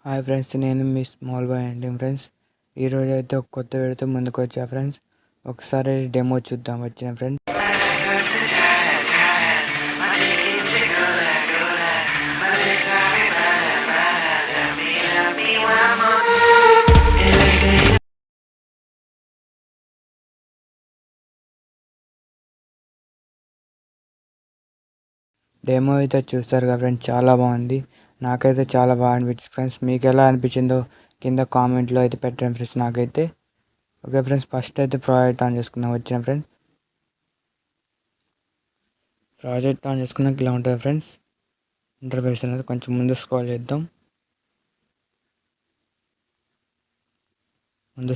Hi friends, నేను మీ small bye అండి friends. ఈరోజు అయితే ఒక కొత్త వీడియోతో ముందుకు వచ్చా ఫ్రెండ్స్. ఒకసారి డెమో చూద్దాం వచ్చిన ఫ్రెండ్స్. డెమో అయితే చూస్తారు కదా ఫ్రెండ్స్, చాలా బాగుంది. నాకైతే చాలా బాగా అనిపించింది ఫ్రెండ్స్. మీకు ఎలా అనిపించిందో కింద కామెంట్లో అయితే పెట్టండి ఫ్రెండ్స్. నాకైతే ఓకే ఫ్రెండ్స్, ఫస్ట్ అయితే ప్రాజెక్ట్ ఆన్ చేసుకుందాం వచ్చిన ఫ్రెండ్స్. ప్రాజెక్ట్ ఆన్ చేసుకున్నాక ఇలా ఉంటుంది ఫ్రెండ్స్. ఇంటర్ఫేస్ అనేది కొంచెం ముందు స్క్రోల్ చేద్దాం. ముందు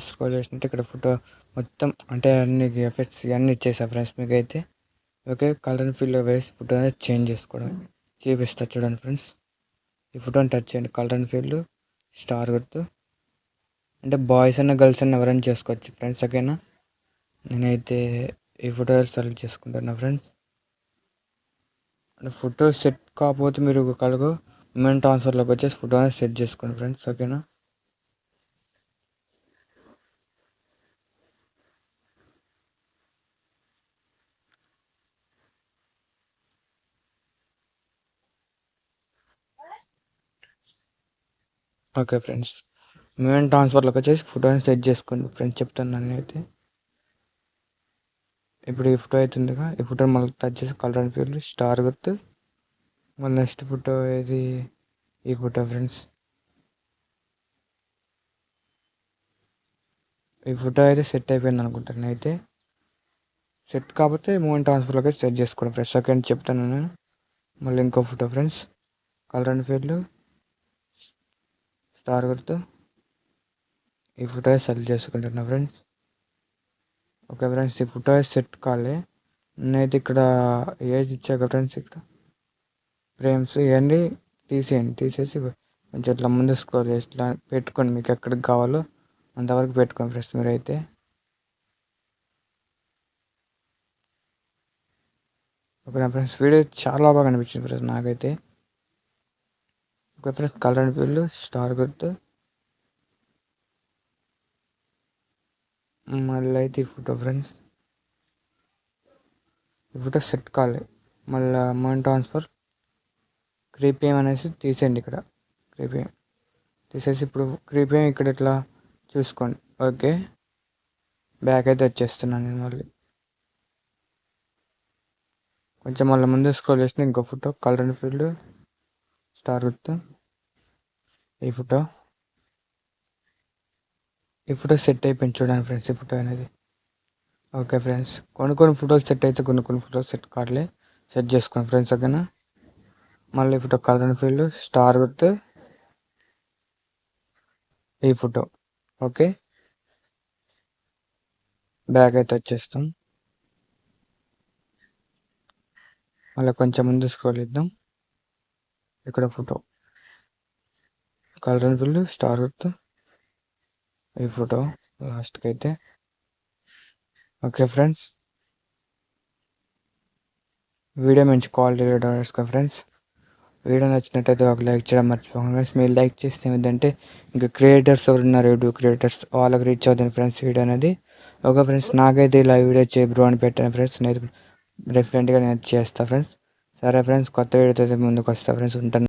స్క్రోల్ చేసినట్టు ఇక్కడ ఫోటో మొత్తం అంటే అన్ని ఎఫెక్ట్స్ ఇవన్నీ ఇచ్చేసా ఫ్రెండ్స్. మీకు అయితే ఓకే, కలర్ ఫిల్ వేసి ఫోటో అనేది చేంజ్ చేసుకోవడం చూపిస్తా చూడండి ఫ్రెండ్స్. ఈ ఫోటోని టచ్ చేయండి, కలర్ అండ్ ఫీల్డ్ స్టార్ గుర్తు. అంటే బాయ్స్ అన్న గర్ల్స్ అన్న ఎవరైనా చేసుకోవచ్చు ఫ్రెండ్స్. ఓకేనా, నేనైతే ఈ ఫోటో సెలెక్ట్ చేసుకుంటున్నా ఫ్రెండ్స్. అంటే ఫోటో సెట్ కాకపోతే మీరు ఒక కడుగు ఇమెయిల్ ట్రాన్స్ఫర్లోకి వచ్చేసి ఫోటో అనేది సెట్ చేసుకోండి ఫ్రెండ్స్. ఓకేనా, ఓకే ఫ్రెండ్స్, ఇమెయిల్ ట్రాన్స్ఫర్లోకి వచ్చేసి ఫోటోని సెట్ చేసుకోండి ఫ్రెండ్స్. చెప్తున్నాను నేనైతే. ఇప్పుడు ఈ ఫోటో అవుతుందిగా, ఈ ఫోటో మళ్ళీ టచ్ చేసి కలర్ అండ్ ఫీల్డ్ స్టార్ గుర్తు. మళ్ళీ నెక్స్ట్ ఫోటో ఇది ఈ ఫోటో ఫ్రెండ్స్. ఈ ఫోటో అయితే సెట్ అయిపోయింది అనుకుంటాను. అయితే సెట్ కాకపోతే మూమెంట్ ట్రాన్స్ఫర్లోకి సెట్ చేసుకోండి ఫ్రెండ్స్. సెకండ్ చెప్తాను నేను. మళ్ళీ ఇంకో photo friends, colour and field star గుర్తు. ఈ ఫోటో సెలెక్ట్ చేసుకుంటున్నా ఫ్రెండ్స్. ఓకే ఫ్రెండ్స్, ఈ ఫోటో సెట్ కాలే. నేనైతే ఇక్కడ ఏజ్ ఇచ్చాక ఫ్రెండ్స్, ఇక్కడ ఫ్రేమ్స్ ఇవన్నీ తీసేసి కొంచెం ఇట్లా ముందు స్క్రోల్ చేసి ఇట్లా పెట్టుకోండి. మీకు ఎక్కడికి కావాలో అంతవరకు పెట్టుకోండి ఫ్రెండ్స్ మీరైతే. ఓకే ఫ్రెండ్స్, వీడియో చాలా బాగా అనిపించింది ఫ్రెండ్స్ నాకైతే. Okay friends, colour and field star గుర్తు. మళ్ళీ అయితే ఈ ఫోటో ఫ్రెండ్స్, ఈ ఫోటో సెట్ కాలే. మళ్ళీ అమౌంట్ ట్రాన్స్ఫర్ క్రీపేమ్ అనేసి తీసేయండి. ఇక్కడ క్రీపేమ్ తీసేసి ఇప్పుడు క్రీపేమ్ ఇక్కడ ఇట్లా చూసుకోండి. ఓకే, బ్యాక్ అయితే వచ్చేస్తున్నాను నేను. మళ్ళీ కొంచెం మళ్ళీ ముందు స్క్రోల్ చేసిన ఇంకో photo, colour and field star గుర్తు. ఈ ఫోటో సెట్ అయిపోయింది చూడండి ఫ్రెండ్స్, ఈ ఫోటో అనేది. ఓకే ఫ్రెండ్స్, కొన్ని ఫోటోలు సెట్ అయితే కొన్ని ఫోటోలు సెట్ కావట్లే. సెట్ చేసుకోండి ఫ్రెండ్స్. ఓకేనా, మళ్ళీ photo colour and field star గుర్తు. ఈ ఫోటో ఓకే, బ్యాక్ అయితే వచ్చేస్తాం. మళ్ళీ కొంచెం ముందు స్క్రోల్ ఇద్దాం. ఇక్కడ photo colour and field star గుర్తు. ఈ ఫోటో లాస్ట్కి అయితే. ఓకే ఫ్రెండ్స్, వీడియో మంచి క్వాలిటీలో డౌన్ చేసుకోండి ఫ్రెండ్స్. వీడియో నచ్చినట్టయితే ఒక లైక్ చేయడం మర్చిపోకండి ఫ్రెండ్స్. మీరు లైక్ చేస్తే ఏమిటంటే ఇంకా క్రియేటర్స్ ఎవరు ఉన్నారు, యూట్యూబ్ క్రియేటర్స్, వాళ్ళకి రీచ్ అవుతుంది ఫ్రెండ్స్ వీడియో అనేది. ఓకే ఫ్రెండ్స్, నాకైతే ఇలా వీడియో చేయ బ్రో అని పెట్టాను ఫ్రెండ్స్. నేను డెఫినెట్గా నేను చేస్తాను ఫ్రెండ్స్. సరే ఫ్రెండ్స్, కొత్త వీడియోతో ముందుకు వస్తా ఫ్రెండ్స్. ఉంటాను.